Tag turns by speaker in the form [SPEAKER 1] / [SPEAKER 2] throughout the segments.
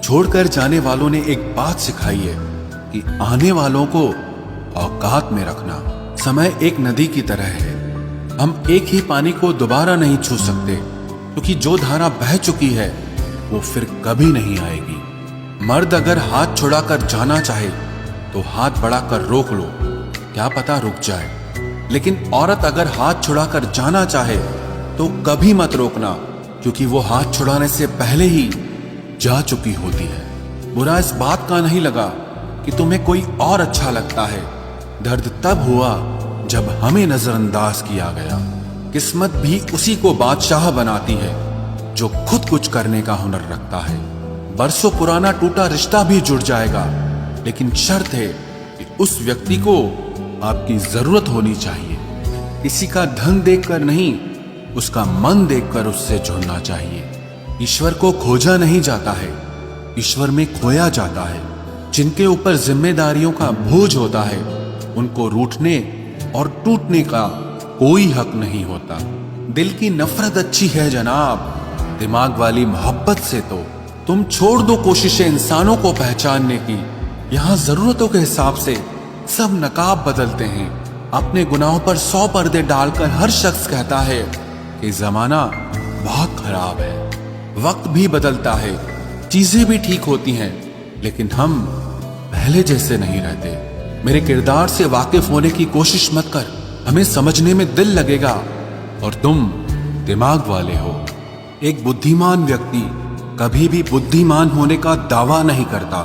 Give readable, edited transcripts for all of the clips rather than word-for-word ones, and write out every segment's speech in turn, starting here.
[SPEAKER 1] छोड़कर जाने वालों ने एक बात सिखाई है कि आने वालों को औकात में रखना। समय एक नदी की तरह है, हम एक ही पानी को दोबारा नहीं छू सकते, क्योंकि जो धारा बह चुकी है वो फिर कभी नहीं आएगी। मर्द अगर हाथ छुड़ाकर जाना चाहे तो हाथ बढ़ाकर रोक लो, क्या पता रुक जाए। लेकिन औरत अगर हाथ छुड़ाकर जाना चाहे तो कभी मत रोकना, क्योंकि वो हाथ छुड़ाने से पहले ही जा चुकी होती है। बुरा इस बात का नहीं लगा कि तुम्हें कोई और अच्छा लगता है, दर्द तब हुआ जब हमें नजरअंदाज किया गया। किस्मत भी उसी को बादशाह बनाती है जो खुद कुछ करने का हुनर रखता है। बरसों पुराना टूटा रिश्ता भी जुड़ जाएगा, लेकिन शर्त है कि उस व्यक्ति को आपकी जरूरत होनी चाहिए। किसी का धन देखकर नहीं, उसका मन देखकर उससे जुड़ना चाहिए। ईश्वर को खोजा नहीं जाता है, ईश्वर में खोया जाता है। जिनके ऊपर जिम्मेदारियों का बोझ होता है उनको रूठने और टूटने का कोई हक नहीं होता। दिल की नफरत अच्छी है जनाब, दिमाग वाली मोहब्बत से तो तुम छोड़ दो कोशिशें इंसानों को पहचानने की। यहाँ जरूरतों के हिसाब से सब नकाब बदलते हैं। अपने गुनाहों पर 100 पर्दे डालकर हर शख्स कहता है कि जमाना बहुत खराब है। वक्त भी बदलता है, चीजें भी ठीक होती हैं, लेकिन हम पहले जैसे नहीं रहते। मेरे किरदार से वाकिफ होने की कोशिश मत कर, हमें समझने में दिल लगेगा और तुम दिमाग वाले हो। एक बुद्धिमान व्यक्ति कभी भी बुद्धिमान होने का दावा नहीं करता,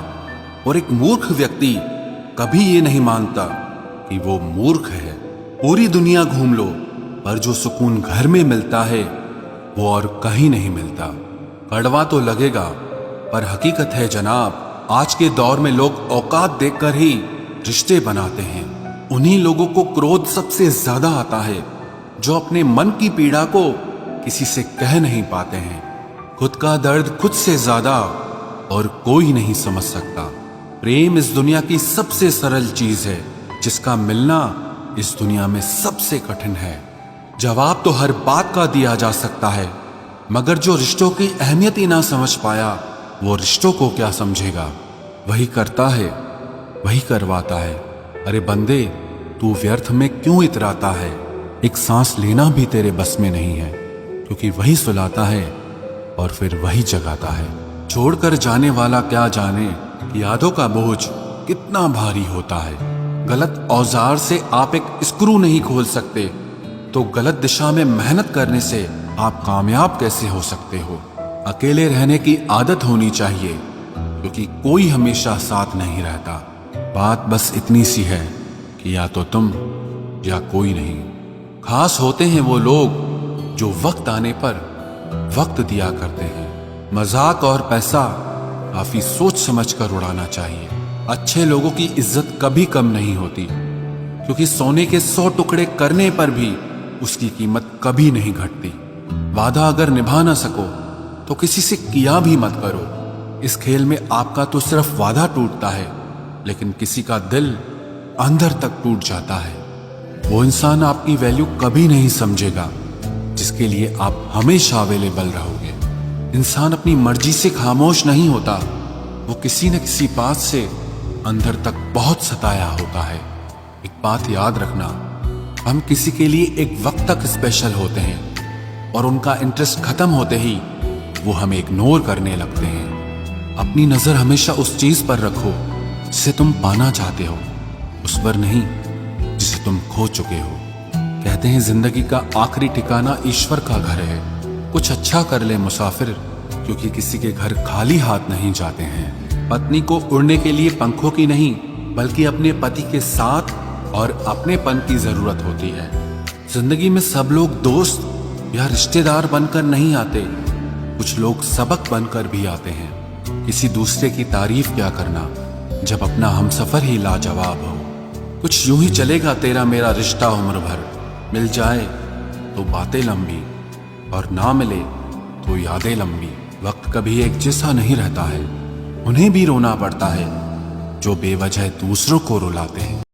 [SPEAKER 1] और एक मूर्ख व्यक्ति कभी ये नहीं मानता कि वो मूर्ख है। पूरी दुनिया घूम लो, पर जो सुकून घर में मिलता है वो और कहीं नहीं मिलता। कड़वा तो लगेगा, पर हकीकत है जनाब, आज के दौर में लोग औकात देखकर ही रिश्ते बनाते हैं। उन्हीं लोगों को क्रोध सबसे ज्यादा आता है जो अपने मन की पीड़ा को किसी से कह नहीं पाते हैं। खुद का दर्द खुद से ज्यादा और कोई नहीं समझ सकता। प्रेम इस दुनिया की सबसे सरल चीज है, जिसका मिलना इस दुनिया में सबसे कठिन है। जवाब तो हर बात का दिया जा सकता है, मगर जो रिश्तों की अहमियत ही ना समझ पाया वो रिश्तों को क्या समझेगा। वही करता है वही करवाता है। अरे बंदे, तू व्यर्थ में क्यों इतराता है? एक सांस लेना भी तेरे बस में नहीं है, क्योंकि वही सुलाता है और फिर वही जगाता है। छोड़कर जाने वाला क्या जाने यादों का बोझ कितना भारी होता है। गलत औजार से आप एक स्क्रू नहीं खोल सकते, तो गलत दिशा में मेहनत करने से आप कामयाब कैसे हो सकते हो? अकेले रहने की आदत होनी चाहिए, क्योंकि कोई हमेशा साथ नहीं रहता। बात बस इतनी सी है कि या तो तुम या कोई नहीं। खास होते हैं वो लोग जो वक्त आने पर वक्त दिया करते हैं। मजाक और पैसा काफी सोच समझ कर उड़ाना चाहिए। अच्छे लोगों की इज्जत कभी कम नहीं होती, क्योंकि सोने के 100 टुकड़े करने पर भी उसकी कीमत कभी नहीं घटती। वादा अगर निभा ना सको तो किसी से किया भी मत करो। इस खेल में आपका तो सिर्फ वादा टूटता है, लेकिन किसी का दिल अंदर तक टूट जाता है। वो इंसान आपकी वैल्यू कभी नहीं समझेगा जिसके लिए आप हमेशा अवेलेबल रहोगे। इंसान अपनी मर्जी से खामोश नहीं होता, वो किसी न किसी बात से अंदर तक बहुत सताया होता है। एक बात याद रखना, हम किसी के लिए एक वक्त तक स्पेशल होते हैं, और उनका इंटरेस्ट खत्म होते ही वो हमें इग्नोर करने लगते हैं। अपनी नजर हमेशा उस चीज पर रखो जिसे तुम पाना चाहते हो, उस पर नहीं जिसे तुम खो चुके हो। कहते हैं जिंदगी का आखिरी ठिकाना ईश्वर का घर है। कुछ अच्छा कर ले मुसाफिर, क्योंकि किसी के घर खाली हाथ नहीं जाते हैं। पत्नी को उड़ने के लिए पंखों की नहीं, बल्कि अपने पति के साथ और अपनेपन की जरूरत होती है। जिंदगी में सब लोग दोस्त या रिश्तेदार बनकर नहीं आते, कुछ लोग सबक बनकर भी आते हैं। किसी दूसरे की तारीफ क्या करना जब अपना हमसफर ही लाजवाब हो। कुछ यूं ही चलेगा तेरा मेरा रिश्ता उम्र भर, मिल जाए तो बातें लंबी और ना मिले तो यादें लंबी। वक्त कभी एक जैसा नहीं रहता है, उन्हें भी रोना पड़ता है जो बेवजह दूसरों को रुलाते हैं।